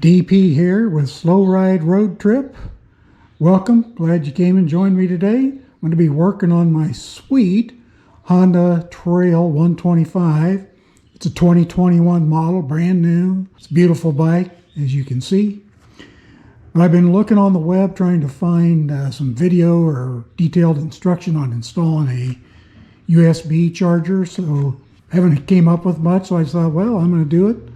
DP here with Slowride-roadtrip. Welcome, glad you came and joined me today. I'm going to be working on my sweet Honda Trail 125. It's a 2021 model, brand new. It's a beautiful bike, as you can see. But I've been looking on the web trying to find some video or detailed instruction on installing a USB charger, so I haven't came up with much, so I thought, well, I'm going to do it.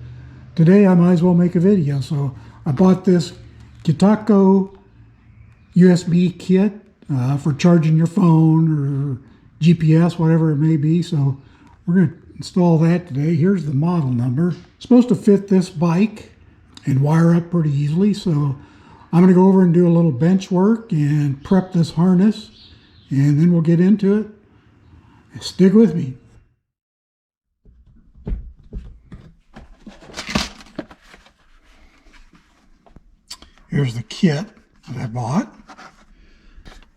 Today I might as well make a video. So I bought this Kitako USB kit for charging your phone or GPS, whatever it may be. So we're going to install that today. Here's the model number. It's supposed to fit this bike and wire up pretty easily. So I'm going to go over and do a little bench work and prep this harness, and then we'll get into it. Stick with me. Here's the kit that I bought.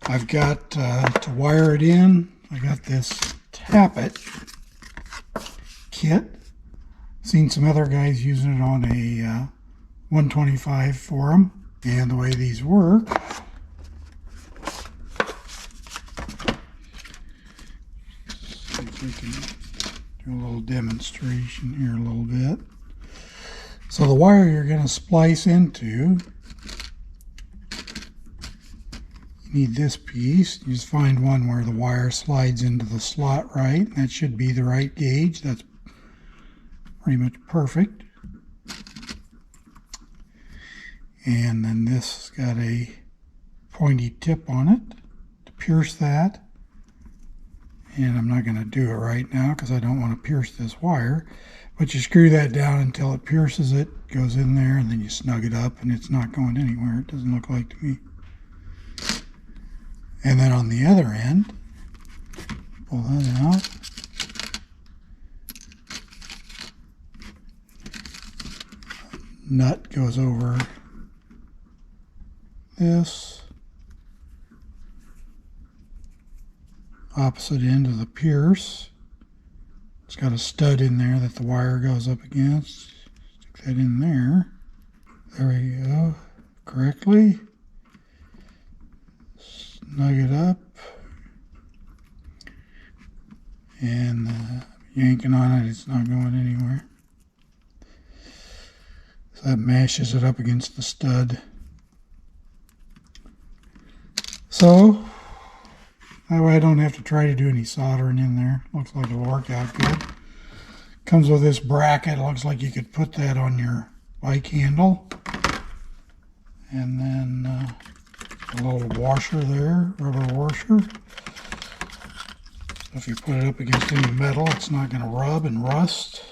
I've got to wire it in. I got this Tap It kit. Seen some other guys using it on a 125 forum. And the way these work, see if we can do a little demonstration here a little bit. So the wire you're going to splice into, need this piece. You just find one where the wire slides into the slot right. That should be the right gauge. That's pretty much perfect. And then this has got a pointy tip on it to pierce that. And I'm not going to do it right now because I don't want to pierce this wire. But you screw that down until it pierces it, goes in there, and then you snug it up, and it's not going anywhere. It doesn't look like to me. And then on the other end, pull that out. Nut goes over this. Opposite end of the pierce. It's got a stud in there that the wire goes up against. Stick that in there. There we go. Correctly. Snug it up, and yanking on it, it's not going anywhere. So that mashes it up against the stud. So that way I don't have to try to do any soldering in there. Looks like it'll work out good. Comes with this bracket. Looks like you could put that on your bike handle, and then a little washer there, rubber washer. If you put it up against any metal, it's not going to rub and rust.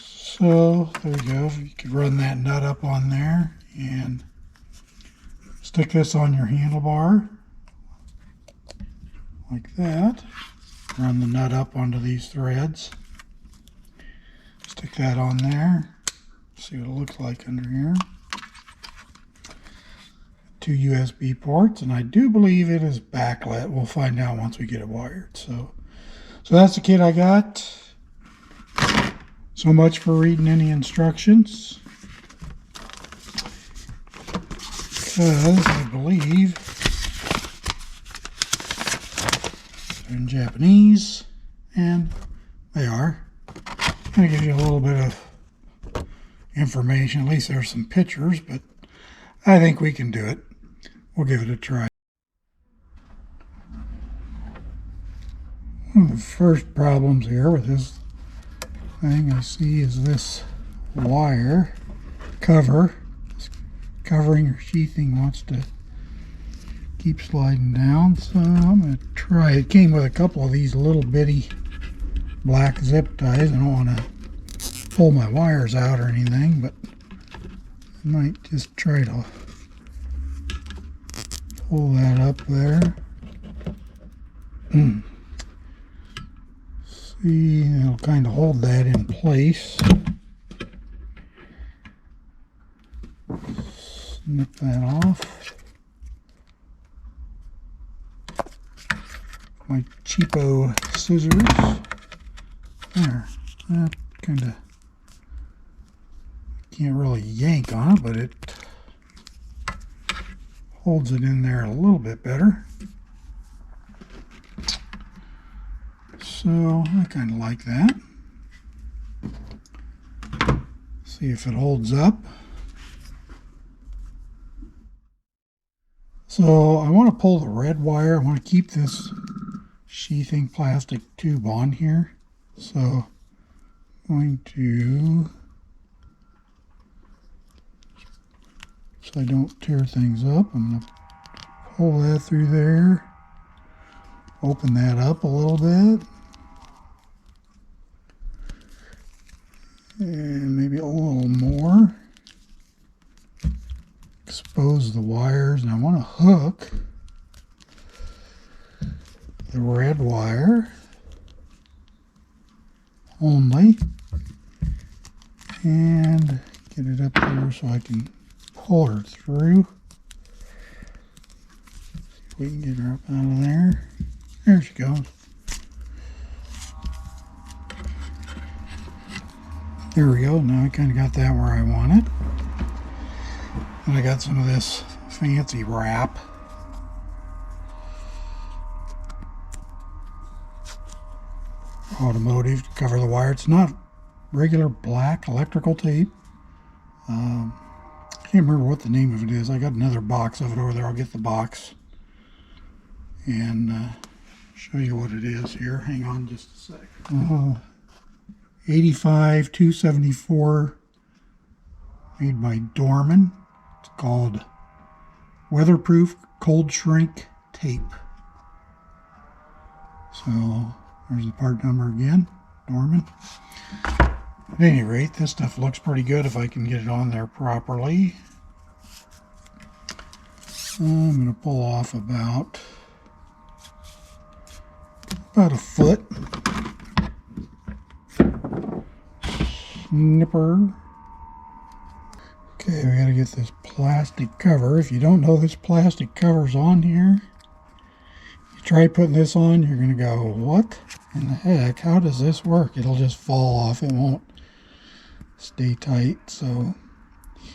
So there you go. You could run that nut up on there and stick this on your handlebar like that. Run the nut up onto these threads. Stick that on there. See what it looks like under here. 2 USB ports, and I do believe it is backlit. We'll find out once we get it wired. So that's the kit I got. So much for reading any instructions, because I believe they're in Japanese, and they are. I'm going to give you a little bit of information. At least there's some pictures, but I think we can do it. We'll give it a try. One of the first problems here with this thing I see is this wire cover. This covering or sheathing wants to keep sliding down, so I'm going to try. It came with a couple of these little bitty black zip ties. I don't want to pull my wires out or anything, but I might just try to pull that up there. See, it'll kind of hold that in place. Snip that off. My cheapo scissors. There. That kind of can't really yank on it, but it holds it in there a little bit better. So I kind of like that. See if it holds up. So I want to pull the red wire. I want to keep this sheathing plastic tube on here. So I'm going to, so I don't tear things up, I'm going to pull that through there, open that up a little bit, and maybe a little more. Expose the wires, and I want to hook the red wire only and get it up there so I can pull her through. See if we can get her up out of there. There she goes. There we go. Now I kind of got that where I want it. And I got some of this fancy wrap. Automotive to cover the wire. It's not regular black electrical tape. I can't remember what the name of it is. I got another box of it over there. I'll get the box and show you what it is here. Hang on just a sec. 85 274 made by Dorman. It's called Weatherproof Cold Shrink Tape. So there's the part number again, Dorman. At any rate, this stuff looks pretty good if I can get it on there properly. I'm going to pull off about a foot. Snipper. Okay, we got to get this plastic cover. If you don't know this plastic cover's on here, you try putting this on, you're going to go, what in the heck? How does this work? It'll just fall off. It won't stay tight. So you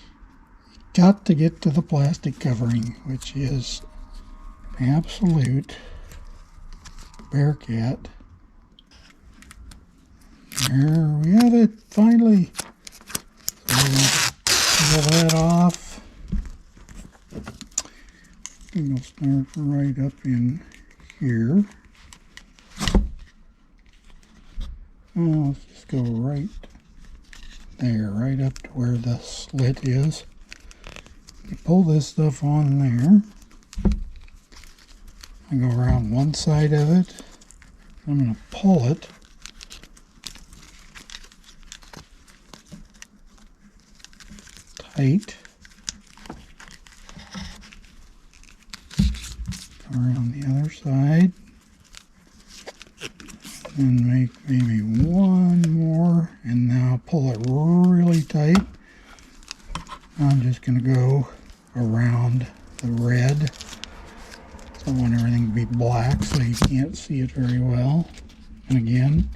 got to get to the plastic covering, which is absolute Bearcat. There we have it, finally. So we're going to pull that off. I think we'll start right up in here. Oh, let's just go right there, right up to where the slit is. You pull this stuff on there. I go around one side of it. I'm going to pull it. Tight. Go around the other side. And make maybe one more. And now pull it really tight. I'm just going to go around the red. I want everything to be black so you can't see it very well. And again,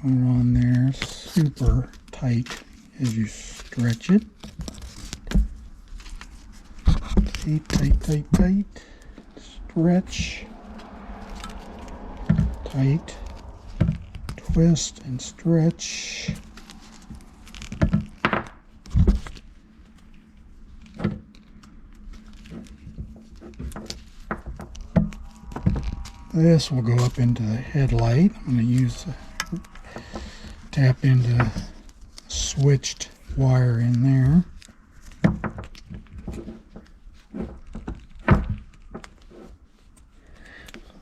put it on there super tight as you stretch it. See, tight, tight, tight. Stretch. Tight. Twist and stretch. This will go up into the headlight. I'm going to tap into switched wire in there.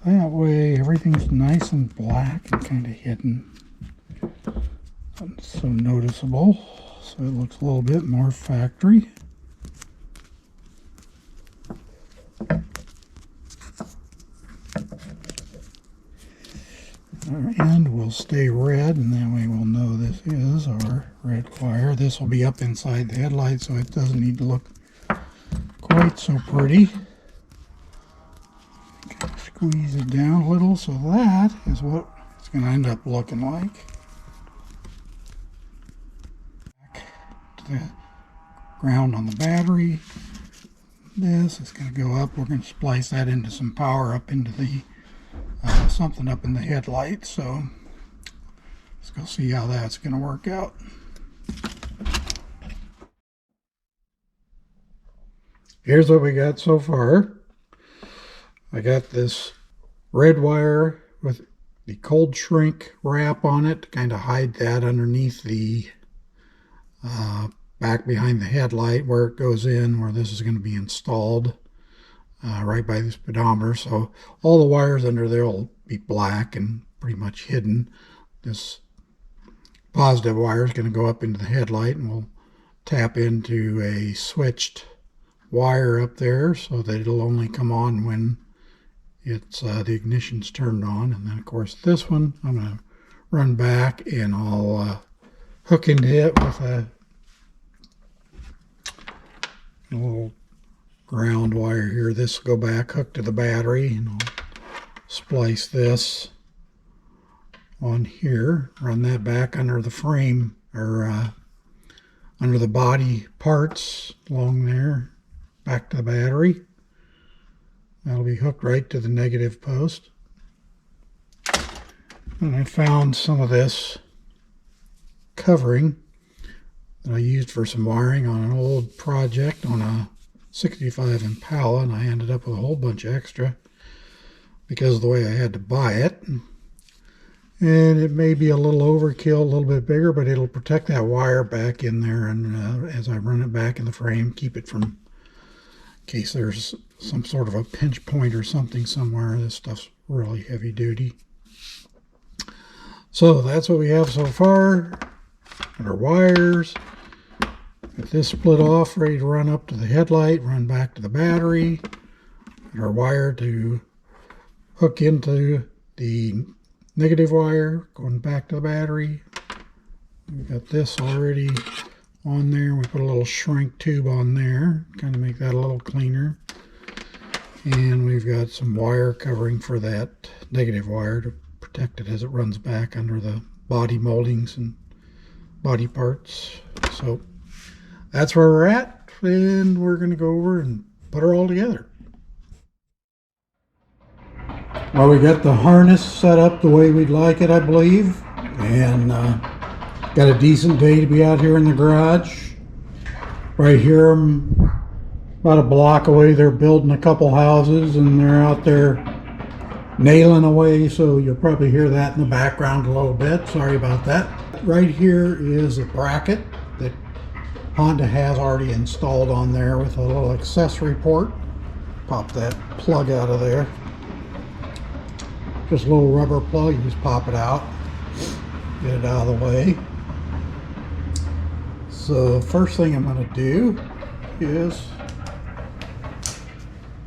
That way everything's nice and black and kind of hidden. Not so noticeable. So it looks a little bit more factory. Our end will stay red, and that way we'll know this is our red wire. This will be up inside the headlight, so it doesn't need to look quite so pretty. Squeeze it down a little, so that is what it's going to end up looking like. the ground on the battery. This is going to go up. We're going to splice that into some power up into the something up in the headlight. So let's go see how that's going to work out. Here's what we got so far. I got this red wire with the cold shrink wrap on it to kind of hide that underneath the back behind the headlight where it goes in, where this is going to be installed right by the speedometer. So all the wires under there will be black and pretty much hidden. This positive wire is going to go up into the headlight, and we'll tap into a switched wire up there so that it'll only come on when it's the ignition's turned on. And then of course this one I'm going to run back, and I'll hook into it with a little ground wire here. This will go back, hook to the battery, and I'll splice this on here, run that back under the frame, or under the body parts along there, back to the battery. That'll be hooked right to the negative post. And I found some of this covering that I used for some wiring on an old project on a 65 Impala, and I ended up with a whole bunch extra because of the way I had to buy it. And it may be a little overkill, a little bit bigger, but it'll protect that wire back in there, and as I run it back in the frame, keep it from, in case there's some sort of a pinch point or something somewhere. This stuff's really heavy duty. So that's what we have so far. Our wires. Get this split off, ready to run up to the headlight, run back to the battery. And our wire to hook into the negative wire, going back to the battery. We've got this already on there. We put a little shrink tube on there, kind of make that a little cleaner. And we've got some wire covering for that negative wire to protect it as it runs back under the body moldings and body parts. So that's where we're at, and we're going to go over and put her all together. Well, we got the harness set up the way we'd like it, I believe, and got a decent day to be out here in the garage. Right here, I'm about a block away. They're building a couple houses, and they're out there nailing away, so you'll probably hear that in the background a little bit. Sorry about that. Right here is a bracket that Honda has already installed on there with a little accessory port. Pop that plug out of there. Just a little rubber plug, you just pop it out, get it out of the way. So first thing I'm going to do is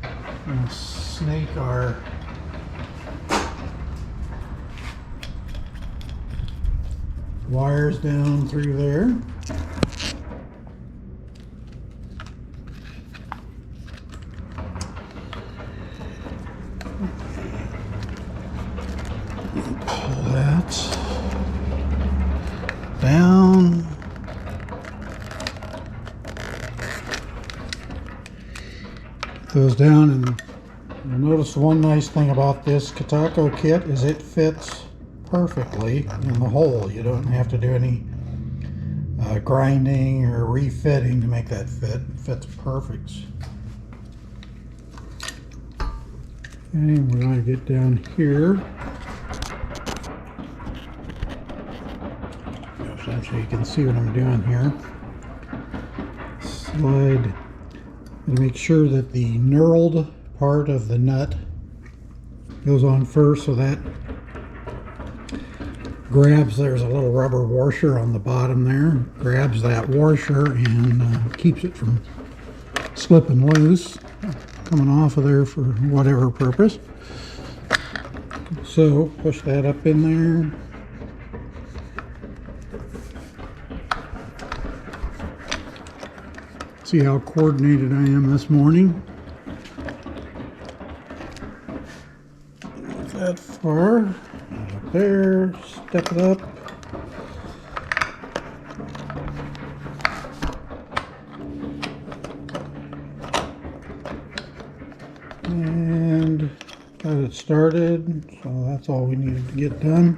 I'm going to snake our wires down through there. Pull that down. Put those down, and you'll notice one nice thing about this Katako kit is it fits perfectly in the hole. You don't have to do any grinding or refitting to make that fit. It fits perfect. And we're going to get down here. So you can see what I'm doing here. Slide and make sure that the knurled part of the nut goes on first, so that grabs, there's a little rubber washer on the bottom there, grabs that washer and keeps it from slipping loose, coming off of there for whatever purpose. So push that up in there. See how coordinated I am this morning. Not that far. Up there, step it up. and got it started. So that's all we needed to get done.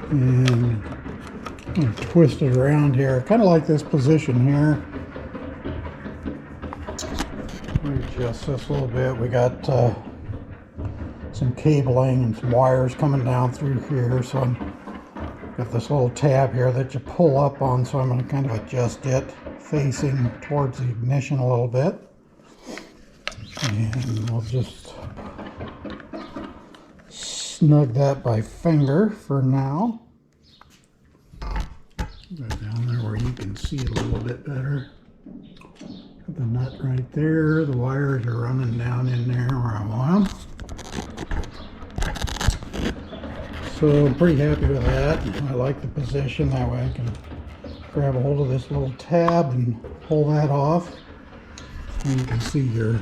And I'm going to twist it around here. Kind of like this position here. Adjust this a little bit. We got some cabling and some wires coming down through here, so I've got this little tab here that you pull up on, so I'm going to kind of adjust it facing towards the ignition a little bit, and we'll just snug that by finger for now. Put that down there where you can see it a little bit better. The nut right there, the wires are running down in there where I want them. So I'm pretty happy with that. I like the position, that way I can grab a hold of this little tab and pull that off. And you can see your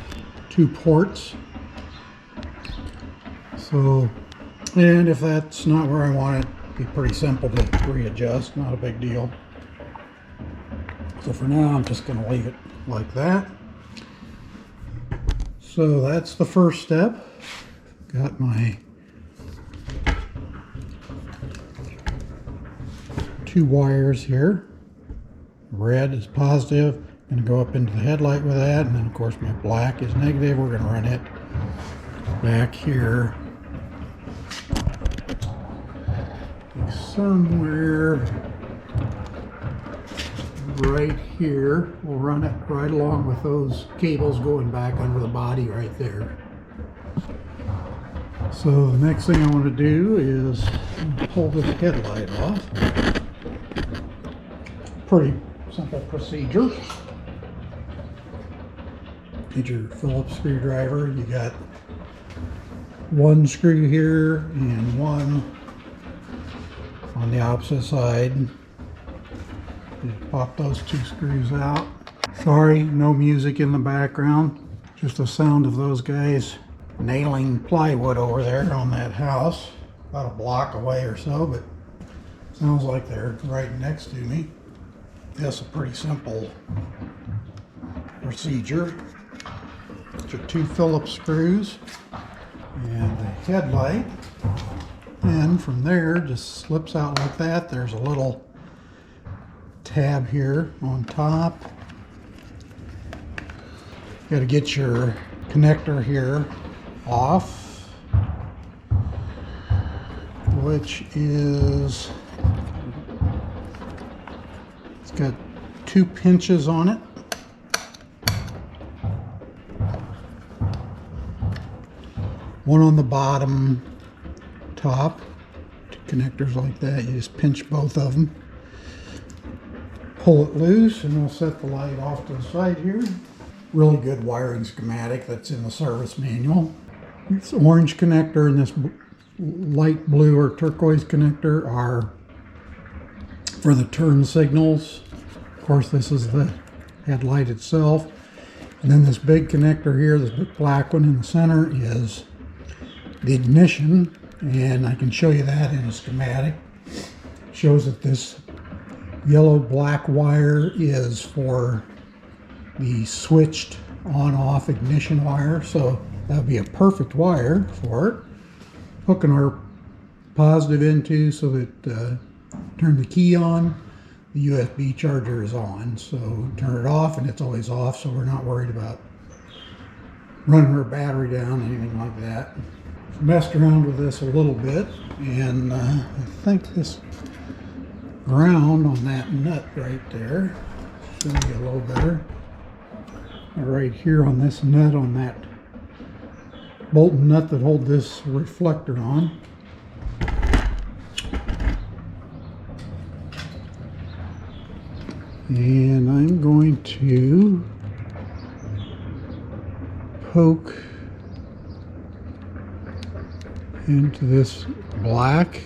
2 ports. So, and if that's not where I want it, it'd be pretty simple to readjust, not a big deal. So for now, I'm just going to leave it like that. So that's the first step. Got my 2 wires here. Red is positive. I'm going to go up into the headlight with that, and then of course my black is negative. We're going to run it back here somewhere right here. We'll run it right along with those cables going back under the body right there. So the next thing I want to do is pull this headlight off. Pretty simple procedure. Get your Phillips screwdriver. You got 1 screw here and 1 on the opposite side. Just pop those 2 screws out. Sorry, no music in the background. Just the sound of those guys nailing plywood over there on that house. About a block away or so, but sounds like they're right next to me. That's a pretty simple procedure. Get your 2 Phillips screws and the headlight. And from there, just slips out like that. There's a little tab here on top. Got to get your connector here off, which is, it's got 2 pinches on it. One on the bottom top. 2 connectors like that. You just pinch both of them. Pull it loose and we'll set the light off to the side here. Really good wiring schematic that's in the service manual. This orange connector and this light blue or turquoise connector are for the turn signals. Of course, this is the headlight itself. And then this big connector here, this big black one in the center, is the ignition. And I can show you that in a schematic. It shows that this yellow-black wire is for the switched on-off ignition wire, so that would be a perfect wire for it. Hooking our positive into so that turn the key on, the USB charger is on. So turn it off and it's always off, so we're not worried about running our battery down, anything like that. Messed around with this a little bit, and I think this ground on that nut right there, show you a little better. Right here on this nut, on that bolt and nut that hold this reflector on. And I'm going to poke into this black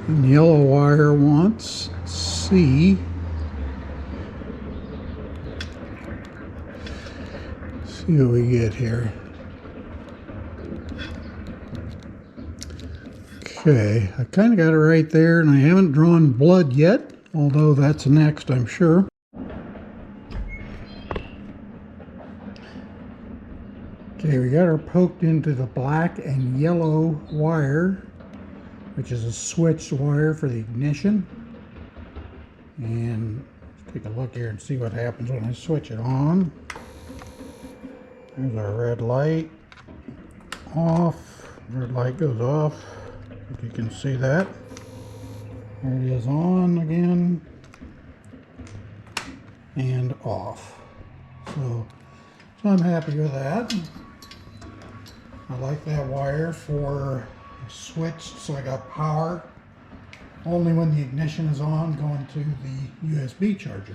and yellow wire once. See what we get here. Okay, I kind of got it right there, and I haven't drawn blood yet, although that's next, I'm sure. Okay, we got her poked into the black and yellow wire, which is a switched wire for the ignition. And let's take a look here and see what happens when I switch it on. There's our red light off. Red light goes off. If you can see that. There it is, on again and off. So I'm happy with that. I like that wire for switched, so I got power only when the ignition is on, going to the USB charger.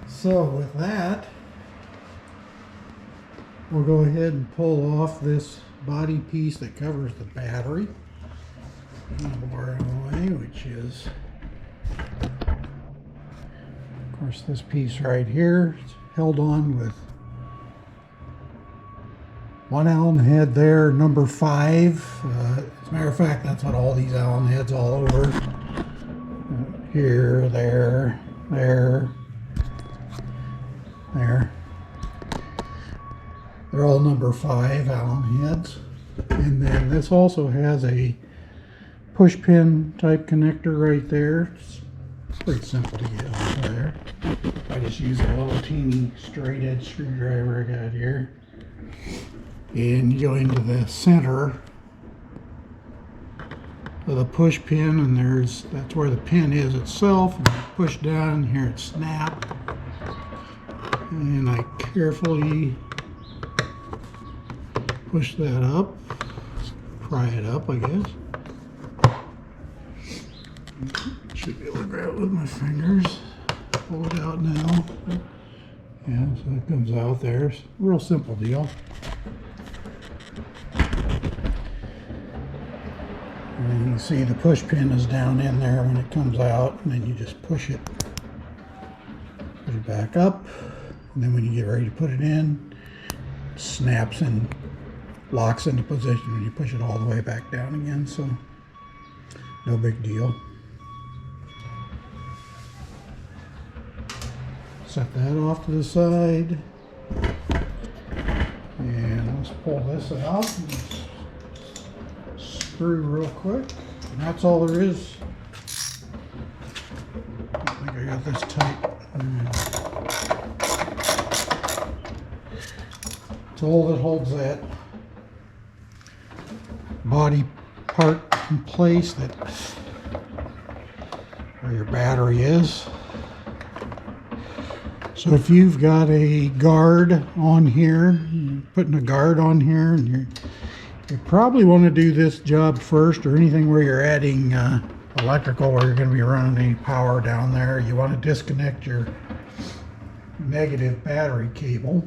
So with that, we'll go ahead and pull off this body piece that covers the battery. Wire away, which is, of course, this piece right here. It's held on with 1 Allen head there, number 5. As a matter of fact, that's what all these Allen heads all over. Here, there, there, there. They're all number 5 Allen heads. And then this also has a push pin type connector right there. It's pretty simple to get on there. I just use a little teeny straight edge screwdriver I got here. And you go into the center of the push pin, and that's where the pin is itself. And you push down, and here it snaps. And I carefully push that up, pry it up, I guess. Should be able to grab it with my fingers. Pull it out now. Yeah, so it comes out there. It's a real simple deal. And you can see the push pin is down in there when it comes out, and then you just push it back up, and then when you get ready to put it in, it snaps and locks into position when you push it all the way back down again, so no big deal. Set that off to the side, and let's pull this out and screw real quick, and that's all there is. I think I got this tight. It's all that holds that body part in place, that where your battery is. So if you've got a guard on here, you're putting a guard on here, and you probably want to do this job first, or anything where you're adding electrical, where you're going to be running any power down there. You want to disconnect your negative battery cable.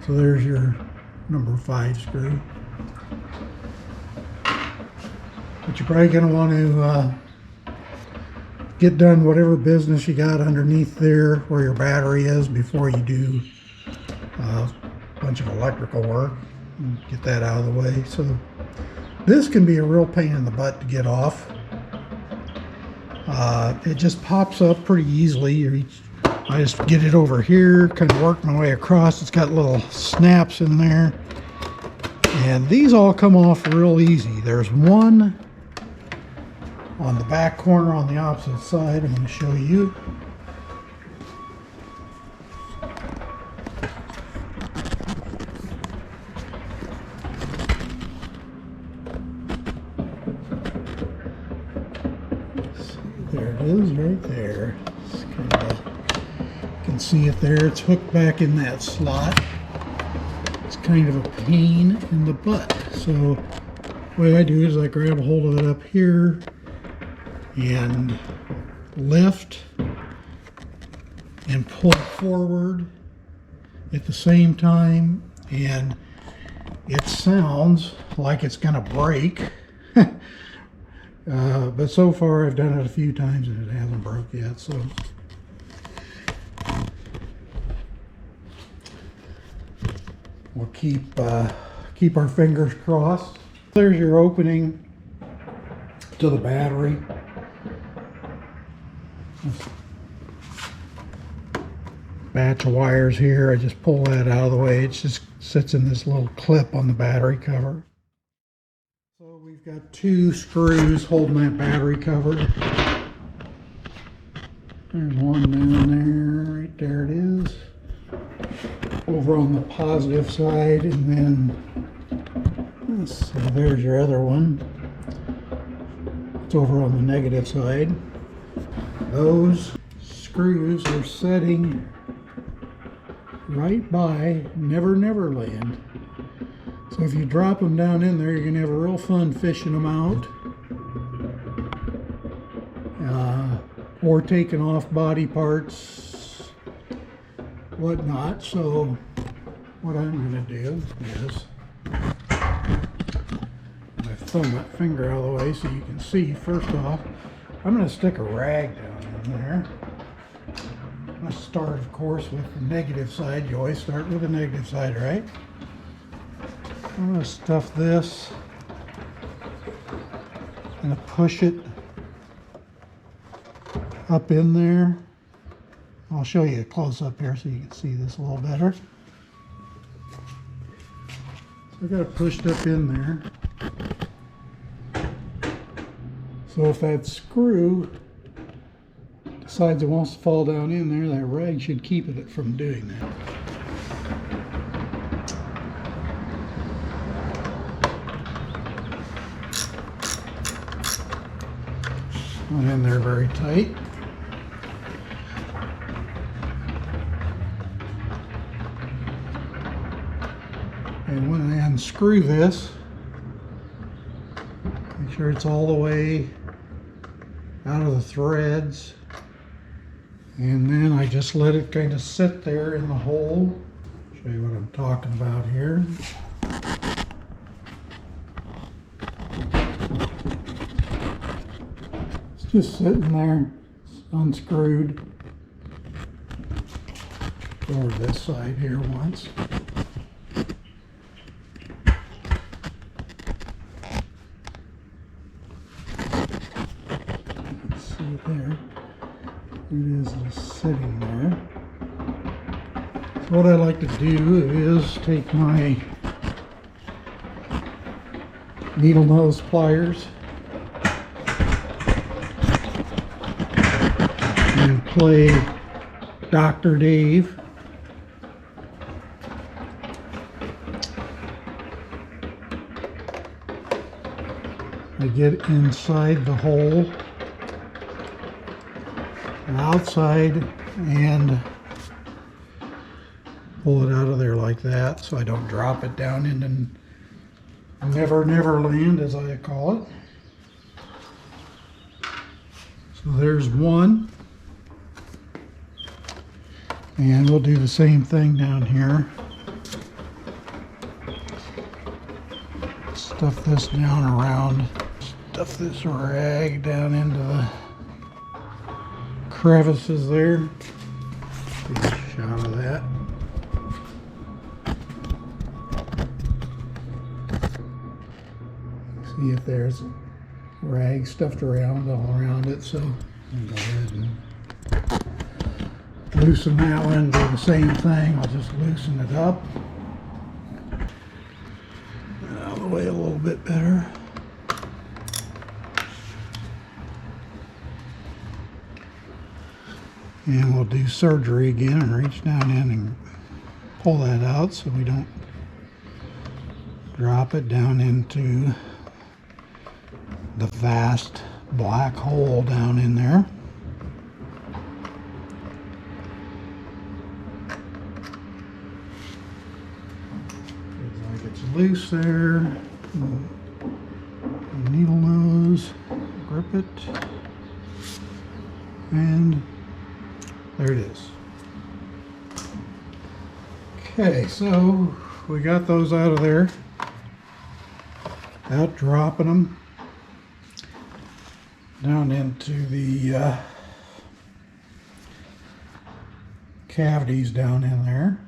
So there's your number 5 screw. But you're probably going to want to get done whatever business you got underneath there where your battery is before you do a bunch of electrical work. Get that out of the way. So this can be a real pain in the butt to get off. It just pops up pretty easily. I just get it over here, kind of work my way across. It's got little snaps in there, and these all come off real easy. There's one on the back corner on the opposite side. I'm going to show you. There it is right there. It's kind of, you can see it there. It's hooked back in that slot. It's kind of a pain in the butt. So what I do is I grab a hold of it up here and lift and pull forward at the same time, and it sounds like it's going to break. But so far I've done it a few times and it hasn't broke yet, so we'll keep our fingers crossed. There's your opening to the battery. batch of wires here. I just pull that out of the way. It just sits in this little clip on the battery cover. So we've got 2 screws holding that battery cover. There's one down there, right there it is. Over on the positive side, and then, let's see, there's your other one. It's over on the negative side. Those screws are setting right by Never Never Land. So if you drop them down in there, you're going to have a real fun fishing them out. Or taking off body parts, whatnot. So what I'm going to do is I thumb that finger out of the way so you can see. First off, I'm going to stick a rag down in there. I'm going to start, of course, with the negative side. You always start with the negative side, right? I'm going to stuff this. I'm going to push it up in there. I'll show you a close-up here so you can see this a little better. So I got it pushed up in there. So if that screw decides it wants to fall down in there, that rag should keep it from doing that. Not in there very tight. And when I unscrew this, make sure it's all the way out of the threads, and then I just let it kind of sit there in the hole. Show you what I'm talking about here. It's just sitting there, it's unscrewed. Go over this side here once. There it is, just sitting there. So what I like to do is take my needle nose pliers and play Dr. Dave. I get inside the hole, outside, and pull it out of there like that so I don't drop it down into Never Never Land, as I call it. So there's one, and we'll do the same thing down here. Stuff this down around, stuff this rag down into the crevices there. Get a shot of that. See if there's rag stuffed around all around it. So I'll go ahead and loosen that one. Do the same thing. I'll just loosen it up. Get out of the way a little bit better. And we'll do surgery again and reach down in and pull that out so we don't drop it down into the vast black hole down in there. Looks like it's loose there. Needle nose, grip it, and there it is. Okay, so we got those out of there, out dropping them down into the cavities down in there.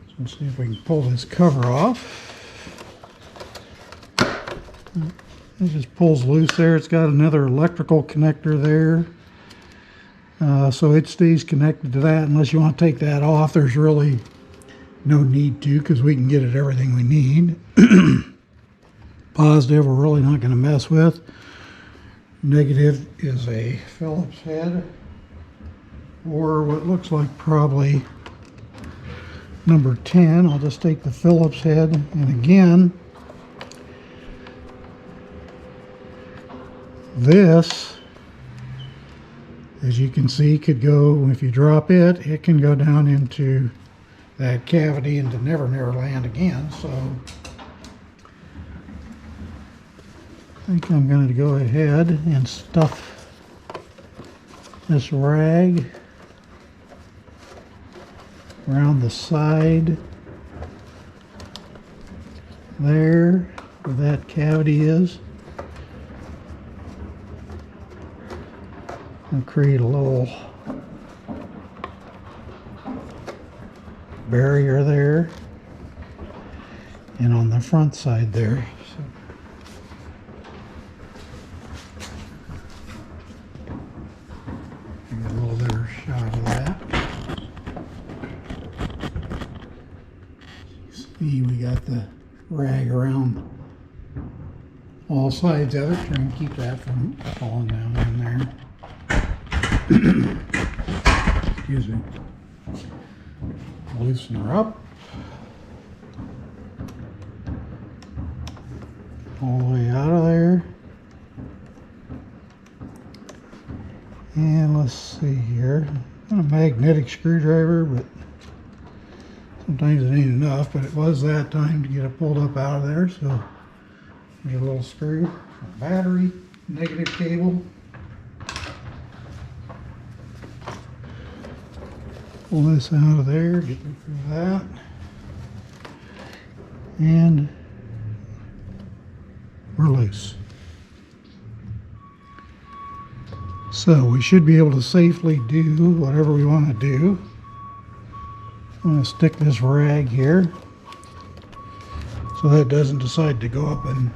So let's see if we can pull this cover off. It just pulls loose there. It's got another electrical connector there. So it stays connected to that. Unless you want to take that off, there's really no need to, because we can get it everything we need. Positive we're really not going to mess with. Negative is a Phillips head, or what looks like probably number 10. I'll just take the Phillips head, and again, this, as you can see, could go, if you drop it, it can go down into that cavity into Never Never Land again. So I think I'm going to go ahead and stuff this rag around the side there where that cavity is, and create a little barrier there, and on the front side there. So get a little better shot of that. See, we got the rag around all sides of it, trying to keep that from falling down in there. Excuse me. Loosen her up all the way out of there, and let's see here, got a magnetic screwdriver, but sometimes it ain't enough, but it was that time to get it pulled up out of there. So there's a little screw, a battery, negative cable. Pull this out of there, get rid of that, and we're loose. So we should be able to safely do whatever we want to do. I'm going to stick this rag here so that it doesn't decide to go up and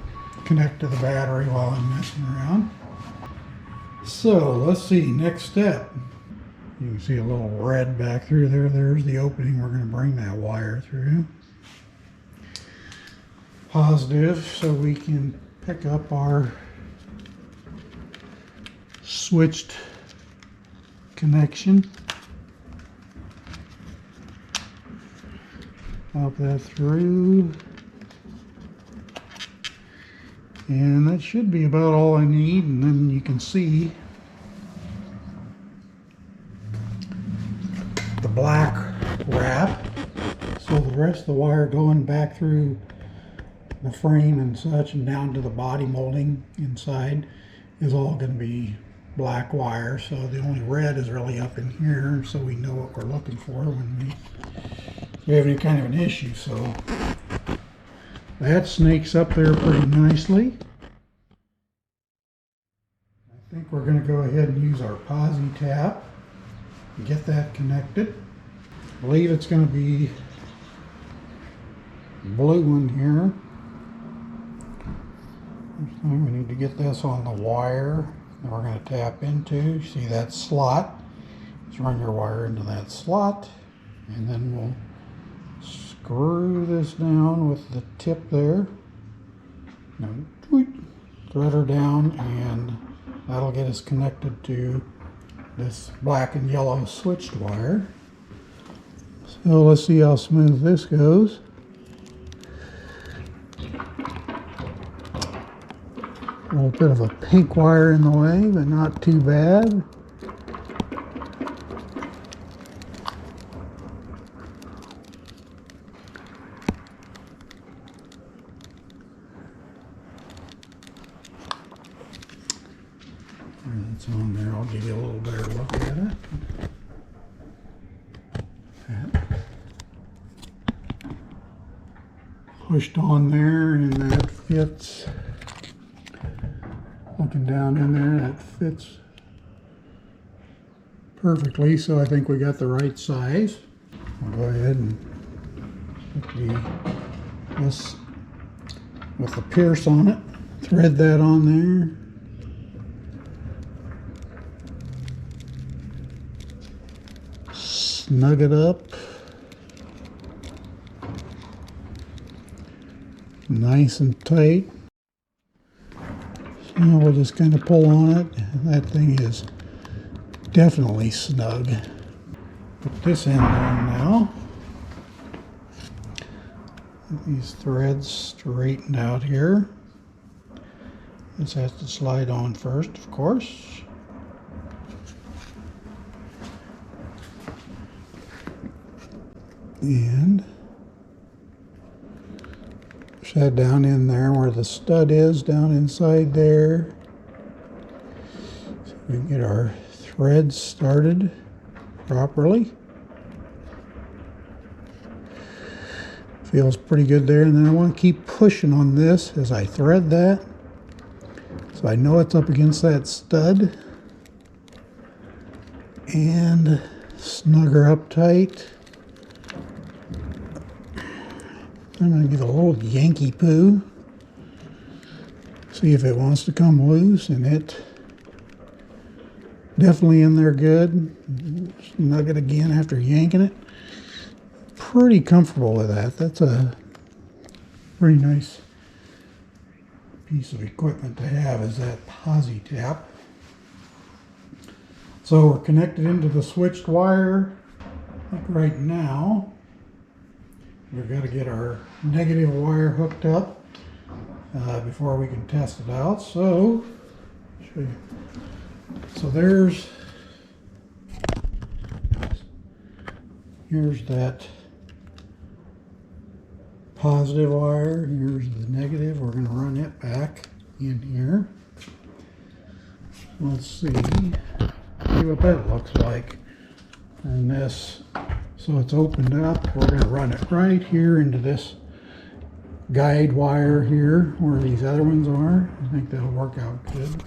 connect to the battery while I'm messing around. So let's see, next step. You can see a little red back through there. There's the opening we're going to bring that wire through. Positive, so we can pick up our switched connection. Pop that through. And that should be about all I need, and then you can see the black wrap, so the rest of the wire going back through the frame and such and down to the body molding inside is all going to be black wire. So the only red is really up in here, so we know what we're looking for when we have any kind of an issue. So that snakes up there pretty nicely. I think we're going to go ahead and use our posi tap. Get that connected. I believe it's going to be blue one here. First thing, we need to get this on the wire that we're going to tap into. See that slot? Just run your wire into that slot, and then we'll screw this down with the tip there. Now, thread her down, and that'll get us connected to this black and yellow switched wire. So let's see how smooth this goes. A little bit of a pink wire in the way, but not too bad. That's on there. I'll give you a little better look at it. Pushed on there, and that fits. Looking down in there, that fits perfectly, so I think we got the right size. I'll go ahead and put this with the pierce on it, thread that on there. snug it up. Nice and tight. So now we'll just kind of pull on it. That thing is definitely snug. Put this end on now. Get these threads straightened out here. This has to slide on first, of course. And push that down in there where the stud is, down inside there. So we can get our threads started properly. Feels pretty good there, and then I want to keep pushing on this as I thread that. So I know it's up against that stud. And snug her up tight. I'm going to give it a little Yankee poo. See if it wants to come loose, and it definitely in there good. Snug it again after yanking it. Pretty comfortable with that. That's a pretty nice piece of equipment to have, is that posi tap. So we're connected into the switched wire. Like right now, we've got to get our negative wire hooked up before we can test it out. So, show you. So here's that positive wire. Here's the negative. We're going to run it back in here. Let's see what that looks like. And this, so it's opened up. We're going to run it right here into this guide wire here where these other ones are. I think that'll work out good.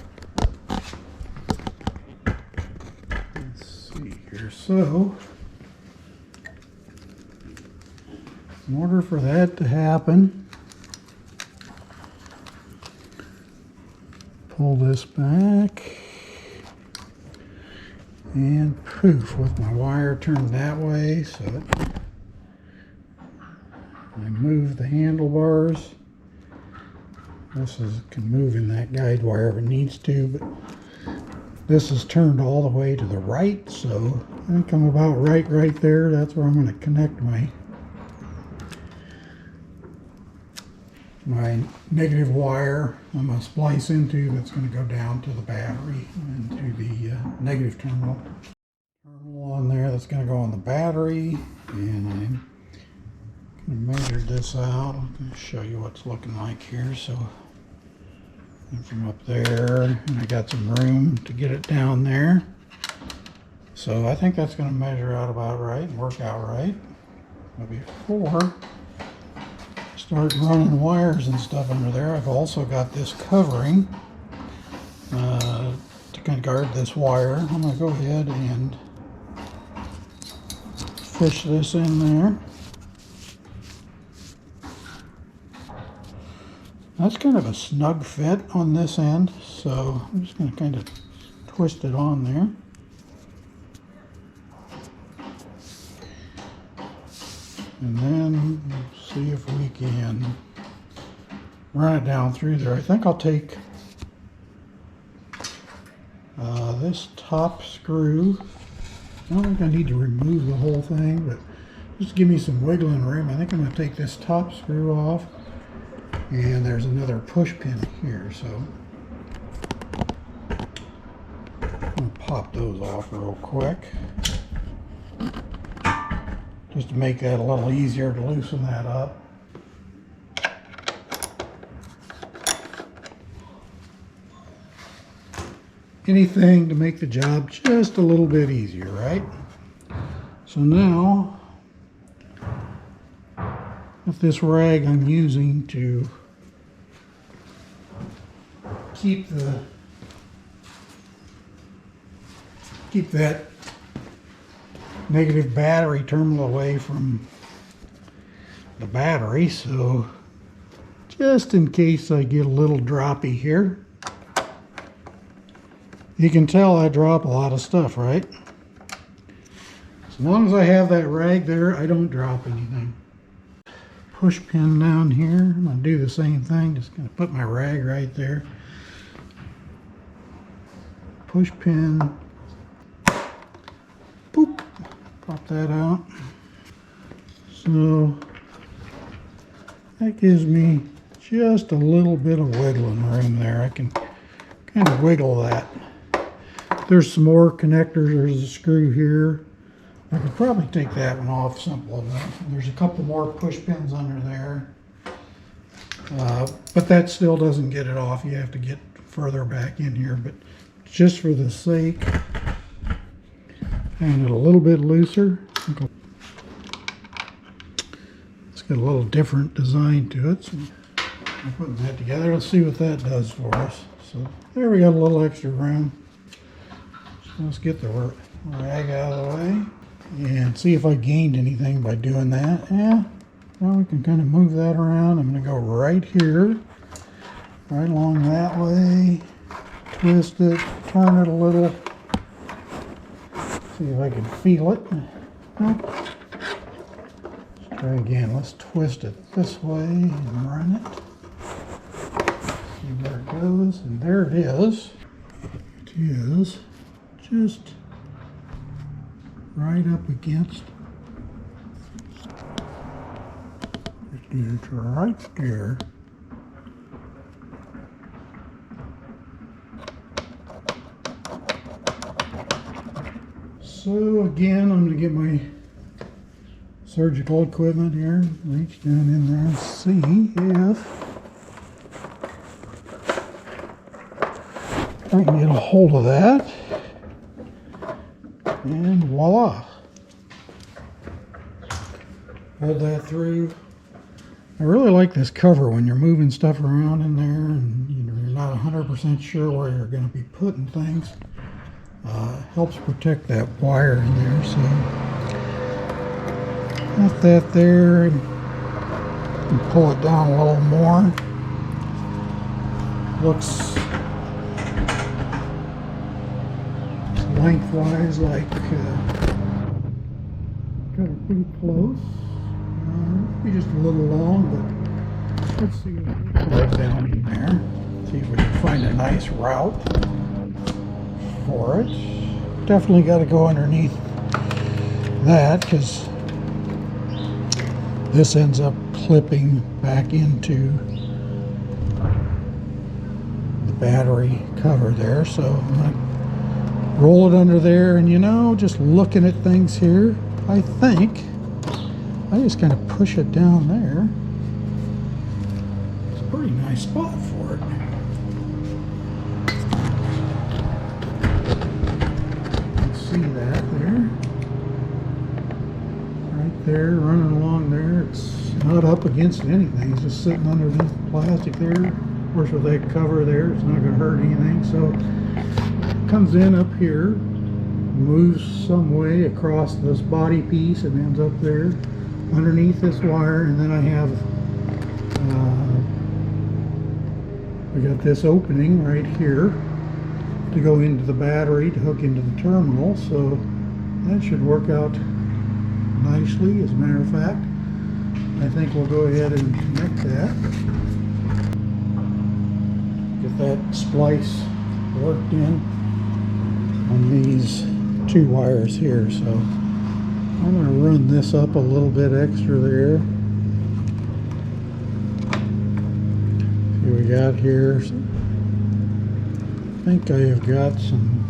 Let's see here. So in order for that to happen, pull this back and poof, with my wire turned that way, so I move the handlebars. This can move in that guide wire if it needs to, but this is turned all the way to the right, so I think I'm about right there. That's where I'm going to connect my negative wire. I'm going to splice into that's going to go down to the battery and to the negative terminal. Terminal on there that's going to go on the battery, and I'm going to measure this out. I'm going to show you what it's looking like here. So from up there, and I got some room to get it down there. So I think that's going to measure out about right and work out right. But before start running wires and stuff under there, I've also got this covering to kind of guard this wire. I'm going to go ahead and fish this in there. That's kind of a snug fit on this end, so I'm just going to kind of twist it on there. And then see if we can run it down through there. I think I'll take this top screw. I don't think I need to remove the whole thing, but just give me some wiggling room. I think I'm going to take this top screw off, and there's another push pin here, so I'm going to pop those off real quick, just to make that a little easier to loosen that up. Anything to make the job just a little bit easier, right? So now, with this rag I'm using to keep that negative battery terminal away from the battery, so just in case I get a little droppy here. You can tell I drop a lot of stuff, right? As long as I have that rag there, I don't drop anything. Push pin down here. I'm going to do the same thing. Just going to put my rag right there. Push pin. Boop. Pop that out. So that gives me just a little bit of wiggling room there. I can kind of wiggle that. There's some more connectors. There's a screw here. I could probably take that one off simple enough. There's a couple more push pins under there. But that still doesn't get it off. You have to get further back in here. But just for the sake, and it a little bit looser. It's got a little different design to it. So I'm putting that together. Let's see what that does for us. So there we got a little extra room. So let's get the rag out of the way and see if I gained anything by doing that. Yeah, well, we can kind of move that around. I'm going to go right here, right along that way, twist it, turn it a little, see if I can feel it. Nope. Let's try again. Let's twist it this way and run it. See where it goes, and there it is. It is just right up against it right there. So again, I'm going to get my surgical equipment here, reach down in there and see if I can get a hold of that. And voila. Hold that through. I really like this cover when you're moving stuff around in there and you're not 100% sure where you're going to be putting things. Helps protect that wire in there. So got that there, and pull it down a little more. Looks lengthwise like got it pretty close. Maybe just a little long, but let's see what we can put down in there. See if we can find a nice route for it. Definitely got to go underneath that because this ends up clipping back into the battery cover there. So I'm going to roll it under there, and just looking at things here, I think I just kind of push it down there. It's a pretty nice spot for it. See that there, right there, running along there. It's not up against anything. It's just sitting underneath the plastic there. Of course, with that cover there, it's not going to hurt anything. So it comes in up here, moves some way across this body piece, and ends up there underneath this wire. And then I have got this opening right here to go into the battery to hook into the terminal, so that should work out nicely. As a matter of fact, I think we'll go ahead and connect that, get that splice worked in on these two wires here. So I'm going to run this up a little bit extra there. See what we got here. I think I have got some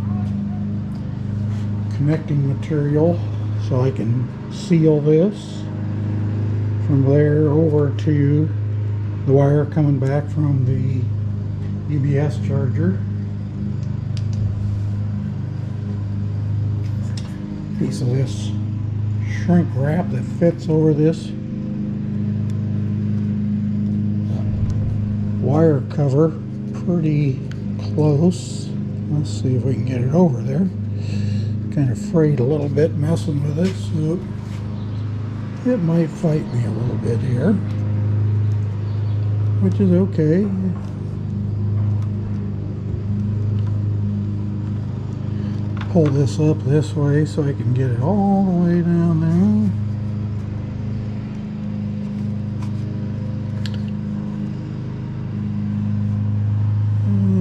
connecting material so I can seal this from there over to the wire coming back from the UBS charger. Piece of this shrink wrap that fits over this wire cover pretty close. Let's see if we can get it over there. Kind of frayed a little bit messing with it, so it might fight me a little bit here, which is okay. pull this up this way so I can get it all the way down there.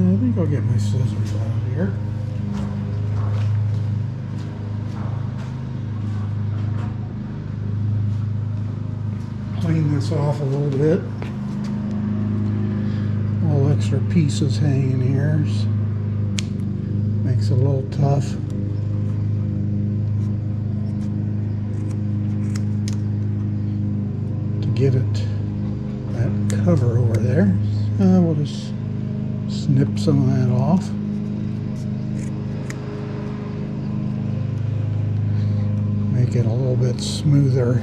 I think I'll get my scissors out here. Clean this off a little bit. All extra pieces hanging here. Makes it a little tough. To get it, that cover over there. So we'll just snip some of that off. Make it a little bit smoother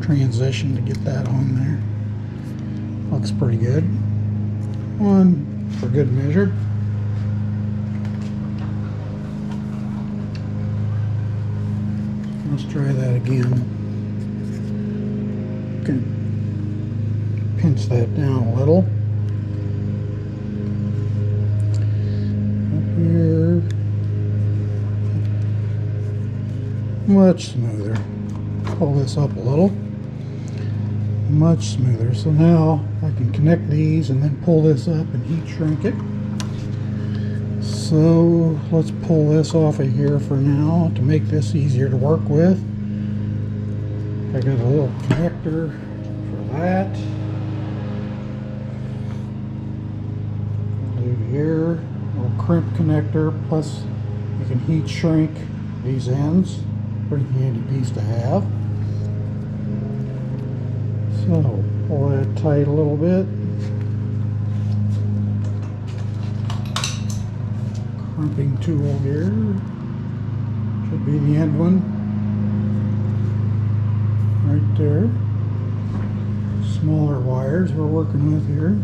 transition to get that on there. Looks pretty good. One for good measure. Let's try that again. Can pinch that down a little. Up here. Much smoother. Pull this up a little. Much smoother. So now I can connect these and then pull this up and heat shrink it. So let's pull this off of here for now to make this easier to work with. I got a little connector for that. I'll do here, a little crimp connector, plus you can heat shrink these ends. Pretty handy piece to have. So pull that tight a little bit. Crimping tool here. Should be the end one. Right there. Smaller wires we're working with here.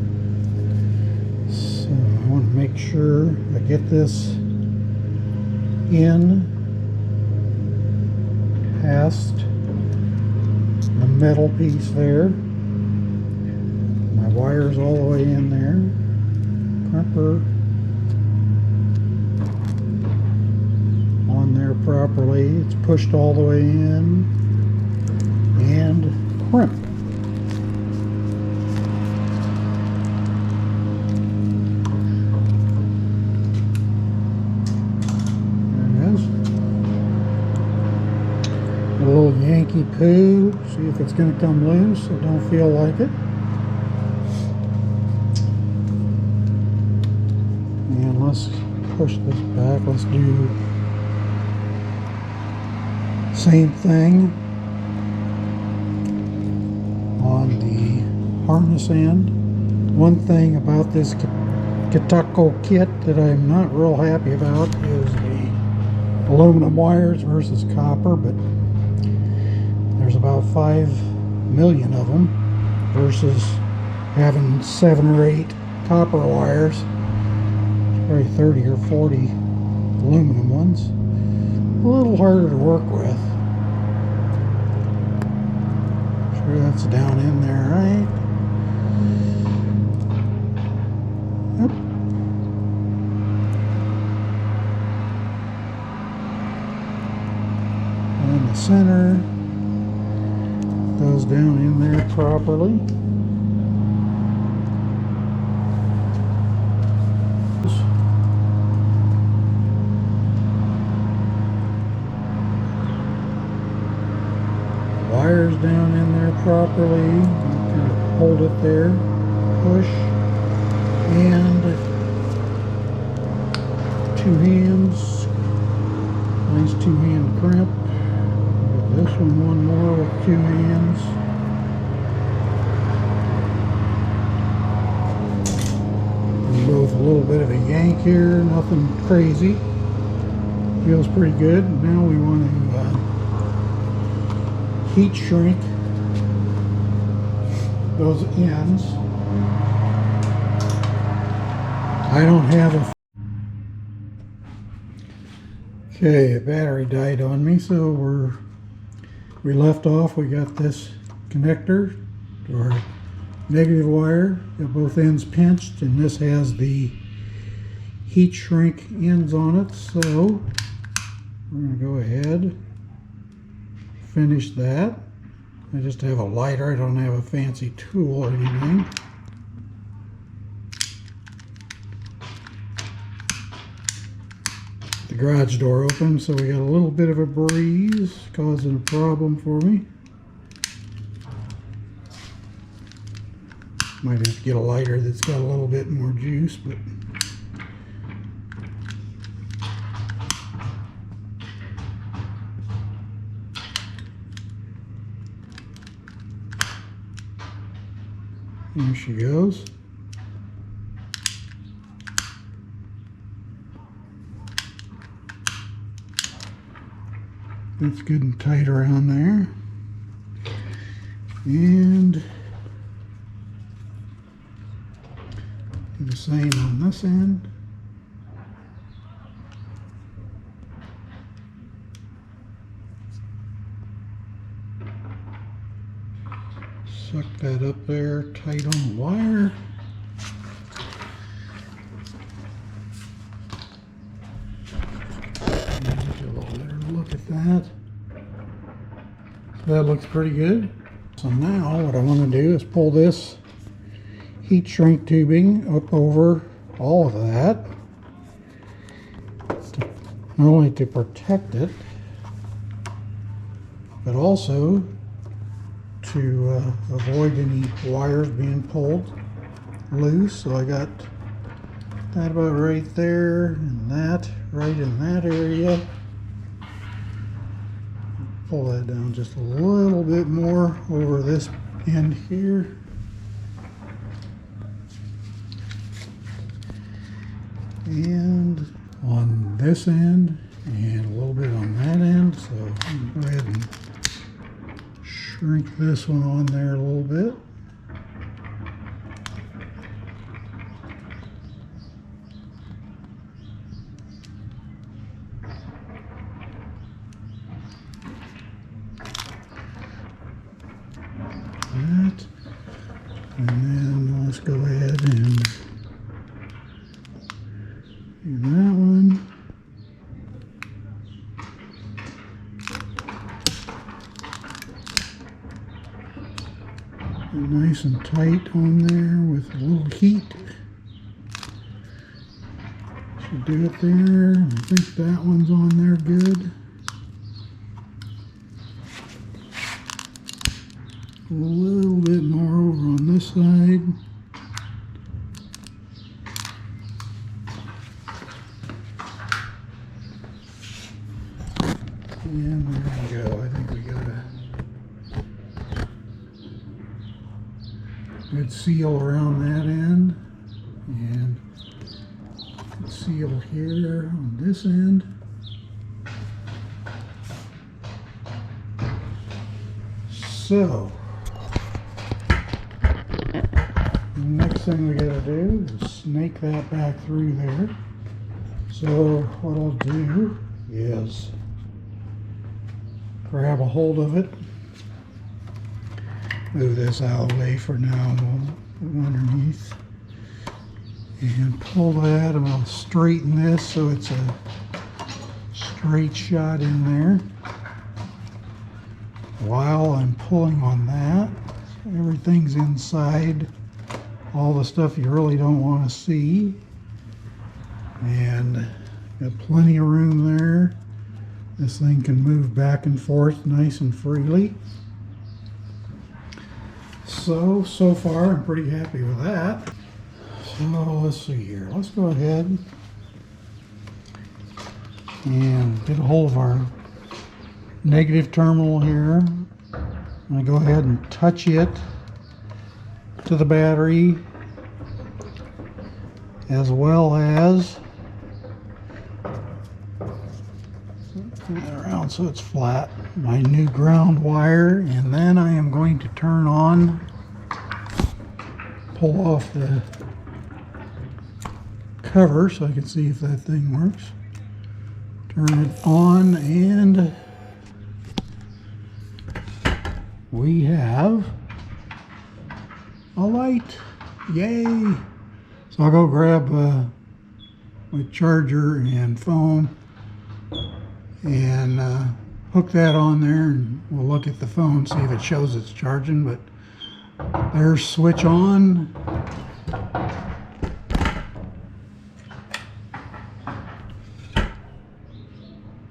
So I want to make sure I get this in past the metal piece there. My wire's all the way in there. Crimper on there properly. It's pushed all the way in and crimp. There it is. A little Yankee poo. See if it's going to come loose. I don't feel like it. And let's push this back. Let's do same thing on the harness end. One thing about this Kitako kit that I'm not real happy about is the aluminum wires versus copper, but there's about 5 million of them versus having 7 or 8 copper wires. It's probably 30 or 40 aluminum ones. A little harder to work with. Sure that's down in there, right? Yep. And the center goes down in there properly. Wires down in there properly. Kind of hold it there, push, and 2 hands. Nice 2-hand crimp. This one more with 2 hands. And both a little bit of a yank here, nothing crazy. Feels pretty good. Now we want to heat shrink those ends. I don't have a... Okay, a battery died on me, so we left off. We got this connector to our negative wire, got both ends pinched, and this has the heat shrink ends on it. So we're going to go ahead, finish that. I just have a lighter, I don't have a fancy tool or anything. The garage door open, so we got a little bit of a breeze causing a problem for me. Might have to get a lighter that's got a little bit more juice, but there she goes. That's good and tight around there. And do the same on this end. Suck that up there tight on the wire. And get a little better look at that. So that looks pretty good. So now what I want to do is pull this heat shrink tubing up over all of that, not only to protect it, but also to avoid any wires being pulled loose. So I got that about right there, and that right in that area. Pull that down just a little bit more over this end here. And on this end, and a little bit on that end. So I'm going to go ahead and shrink this one on there a little bit. That. And then let's go ahead and do that one. Nice and tight on there with a little heat. Should do it there. I think that one's on there good. A little bit more over on this side. And there we go. I think we got a good seal around that end, and good seal here on this end. So the next thing we got to do is snake that back through there. So what I'll do is grab a hold of it, move this out of the way for now, and we'll put it underneath, and pull that, and I'll straighten this so it's a straight shot in there. While I'm pulling on that, everything's inside, all the stuff you really don't want to see, and got plenty of room there. This thing can move back and forth nice and freely. So far I'm pretty happy with that. So let's see here. Let's go ahead and get a hold of our negative terminal here. I'm going to go ahead and touch it to the battery, as well as that around so it's flat, my new ground wire, and then I am going to turn on, pull off the cover so I can see if that thing works. Turn it on, and we have a light. Yay! So I'll go grab my charger and phone and hook that on there, and we'll look at the phone, see if it shows it's charging. But there's switch on.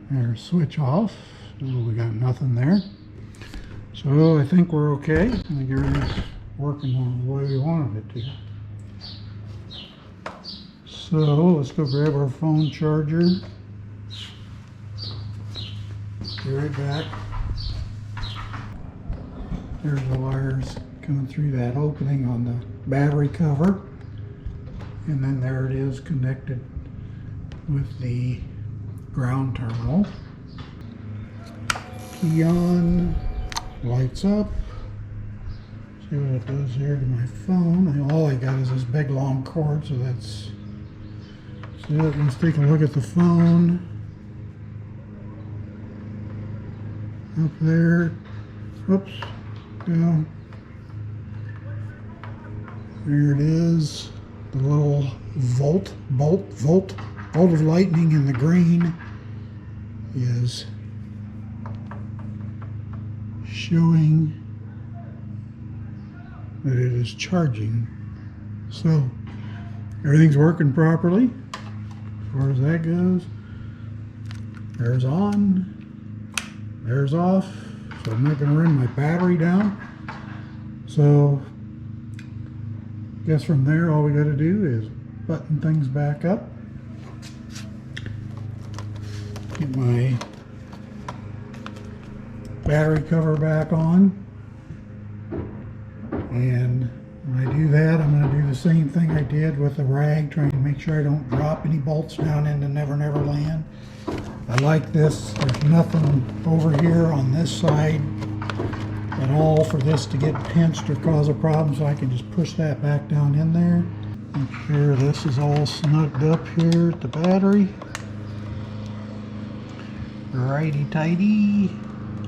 There's switch off. So we got nothing there. So I think we're okay. I think everything's working the way we wanted it to. So let's go grab our phone charger. Be right back. There's the wires coming through that opening on the battery cover. And then there it is connected with the ground terminal. Key on, lights up. See what it does here to my phone. All I got is this big long cord, so that's it. Let's take a look at the phone. Up there. Oops. Go. There it is. The little bolt of lightning in the green is showing that it is charging. So everything's working properly as far as that goes. There's on, there's off, so I'm not going to run my battery down. So I guess from there all we got to do is button things back up, get my battery cover back on, and when I do that, I'm going to do the same thing I did with the rag, trying to make sure I don't drop any bolts down into Never Never Land. I like this. There's nothing over here on this side at all for this to get pinched or cause a problem, so I can just push that back down in there. Make sure this is all snugged up here at the battery. Righty tighty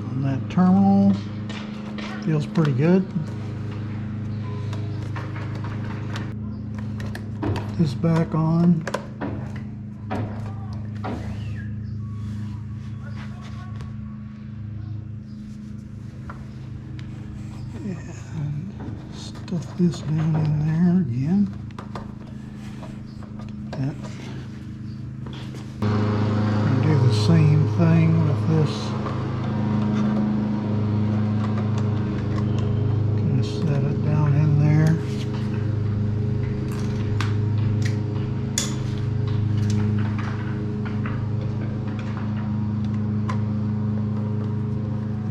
on that terminal. Feels pretty good. Put this back on. And stuff this down in there again. That. And do the same thing with this. Kind of set it down in there.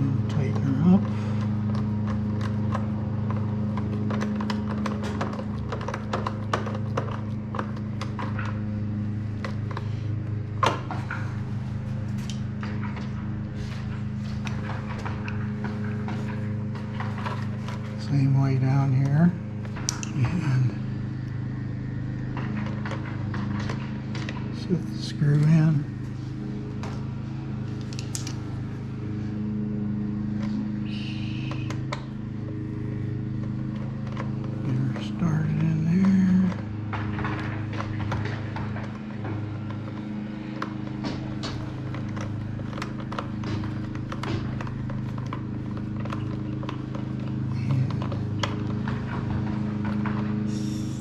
And tighten her up. Same way down here, and set the screw in. Get her started in there.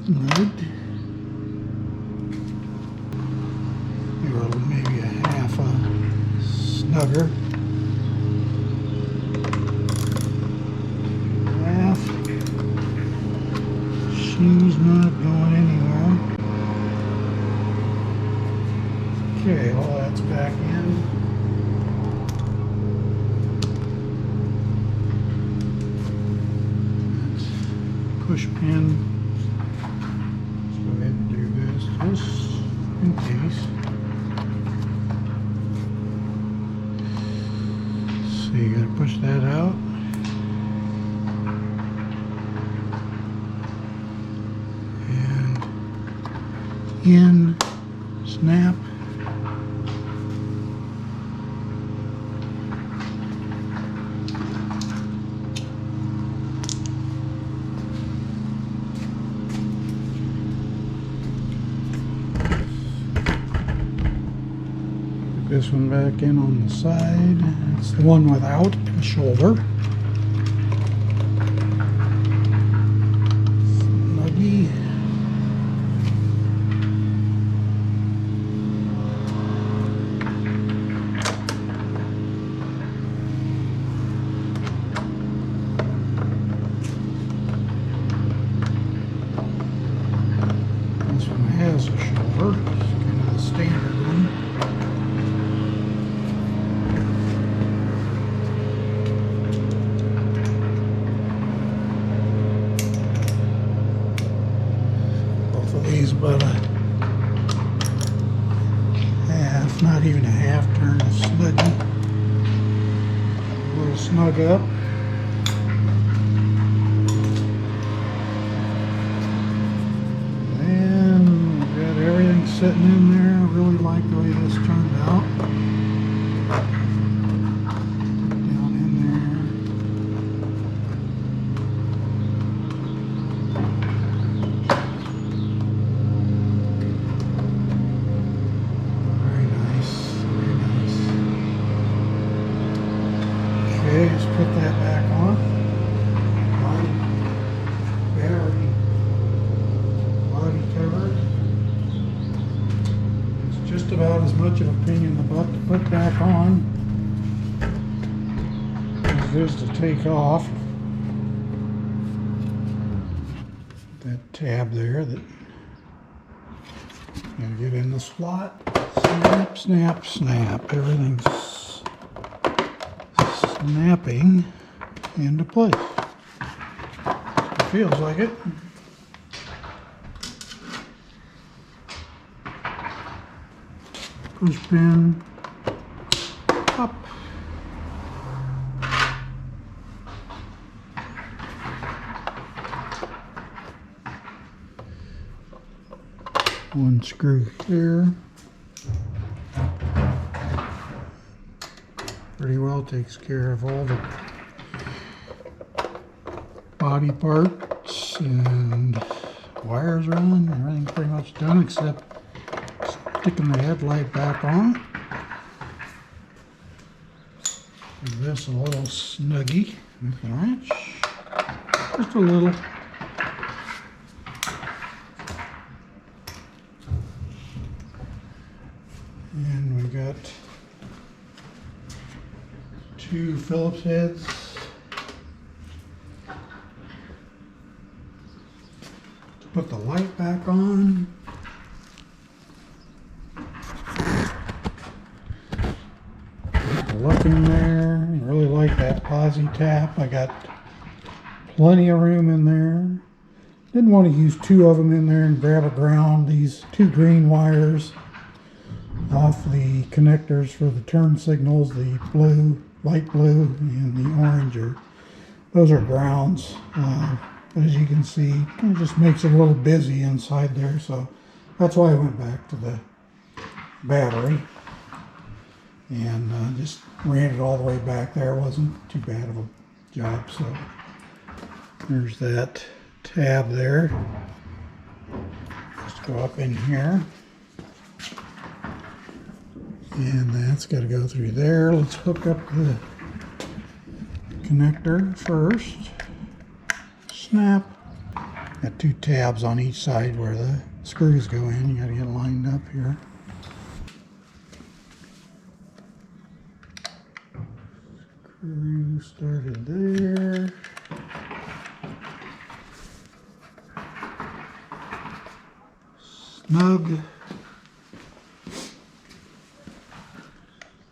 Snug. Maybe a half a snugger. Half. She's not going anywhere. Okay, all that's back in. That's push pin. Go ahead and do this just in case. So you gotta push that out. And in, snap. this one back in on the side. It's the one without a shoulder. Snuggy. This one has a shoulder. It's kind of the standard one. These about a half, not even a half turn of snuggy. A little snug up. And we've got everything sitting in there. I really like the way this turned out. Down in there. Okay, let's put that back on. Battery body covered. It's just about as much of a pain in the butt to put back on as it is to take off. That tab there that gotta get in the slot. Snap, snap, snap. Everything's snapping into place. It feels like it. Push pin up. One screw here. Pretty well takes care of all the body parts, and wires are on. Everything's pretty much done except sticking the headlight back on. Give this a little snuggy with the wrench. Just a little. And we got two Phillips heads. To put the light back on. Look in there. I really like that posi tap. I got plenty of room in there. Didn't want to use two of them in there and grab a ground. These two green wires off the connectors for the turn signals, the blue, light blue, and the orange those are grounds. As you can see, it just makes it a little busy inside there, so that's why I went back to the battery and just ran it all the way back there. It wasn't too bad of a job. So there's that tab there. Just go up in here. And that's got to go through there. Let's hook up the connector first. Snap. Got two tabs on each side where the screws go in. You got to get lined up here. Screw started there. Snug.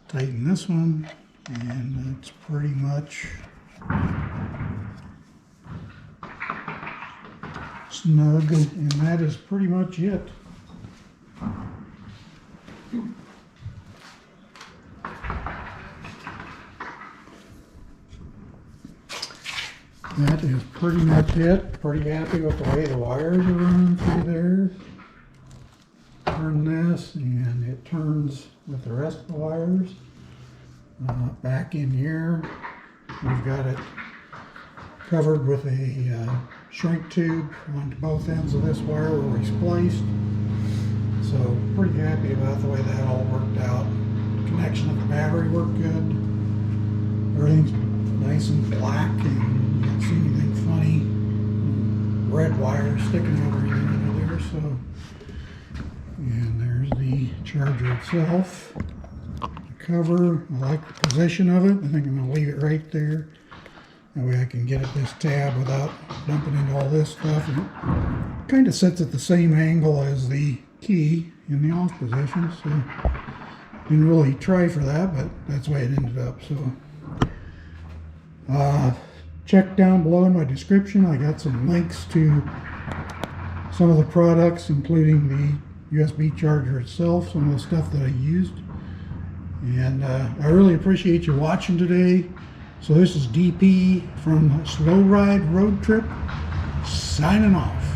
Tighten this one, and it's pretty much snug, and that is pretty much it. That is pretty much it. Pretty happy with the way the wires are running through there. Turn this, and it turns with the rest of the wires. Back in here, we've got it covered with a shrink tube on both ends of this wire were respliced. So pretty happy about the way that all worked out. connection of the battery work good. Everything's nice and black, and you don't see anything funny. Red wire sticking over anything under there. So, and there's the charger itself. The cover, I like the position of it. I think I'm going to leave it right there. That way I can get at this tab without dumping into all this stuff. And it kind of sits at the same angle as the key in the off position, so didn't really try for that, but that's the way it ended up. So check down below in my description. I got some links to some of the products, including the USB charger itself, some of the stuff that I used. And I really appreciate you watching today. So this is DP from Slowride-roadtrip, signing off.